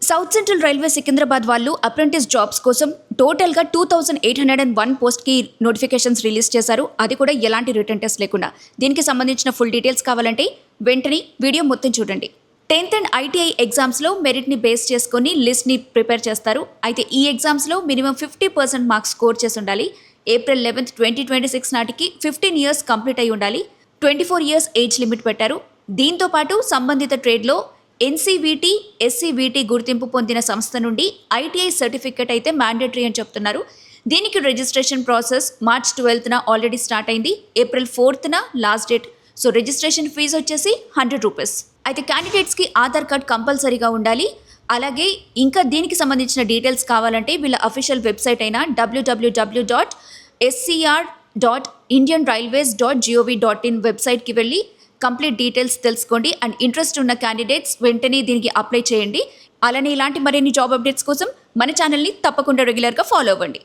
South central railway Secunderabad వాళ్ళు apprentice jobs కోసం టోటల్గా 2801 పోస్ట్కి నోటిఫికేషన్స్ రిలీజ్ చేశారు. అది కూడా ఎలాంటి రిటర్న్ టెస్ట్ లేకుండా. దీనికి సంబంధించిన ఫుల్ డీటెయిల్స్ కావాలంటే వెంటనే వీడియో మొత్తం చూడండి. 10th అండ్ ITI ఎగ్జామ్స్లో మెరిట్ని బేస్ చేసుకొని లిస్ట్ని ప్రిపేర్ చేస్తారు. అయితే ఈ ఎగ్జామ్స్లో మినిమం 50% మార్క్స్ స్కోర్ చేసి ఉండాలి. April 11th, 2026 నాటికి 15 ఇయర్స్ కంప్లీట్ అయి ఉండాలి. 24 ఇయర్స్ ఏజ్ లిమిట్ పెట్టారు. దీంతో పాటు సంబంధిత ట్రేడ్లో NCVT, SCVT గుర్తింపు పొందిన సంస్థ నుండి ITI సర్టిఫికేట్ అయితే మ్యాండేటరీ అని చెప్తున్నారు. దీనికి registration process March 12th already start అయింది. April 4th last date. So registration fees వచ్చేసి 100 రూపీస్. అయితే క్యాండిడేట్స్కి ఆధార్ కార్డ్ కంపల్సరీగా ఉండాలి. అలాగే ఇంకా దీనికి సంబంధించిన డీటెయిల్స్ కావాలంటే వీళ్ళ అఫీషియల్ వెబ్సైట్ అయిన www.scr.indianrailways.gov.in వెబ్సైట్కి వెళ్ళి కంప్లీట్ డీటెయిల్స్ తెలుసుకోండి. అండ్ ఇంట్రెస్ట్ ఉన్న క్యాండిడేట్స్ వెంటనే దీనికి అప్లై చేయండి. అలానే ఇలాంటి మరిన్ని జాబ్ అప్డేట్స్ కోసం మన ఛానల్ని తప్పకుండా రెగ్యులర్గా ఫాలో అవ్వండి.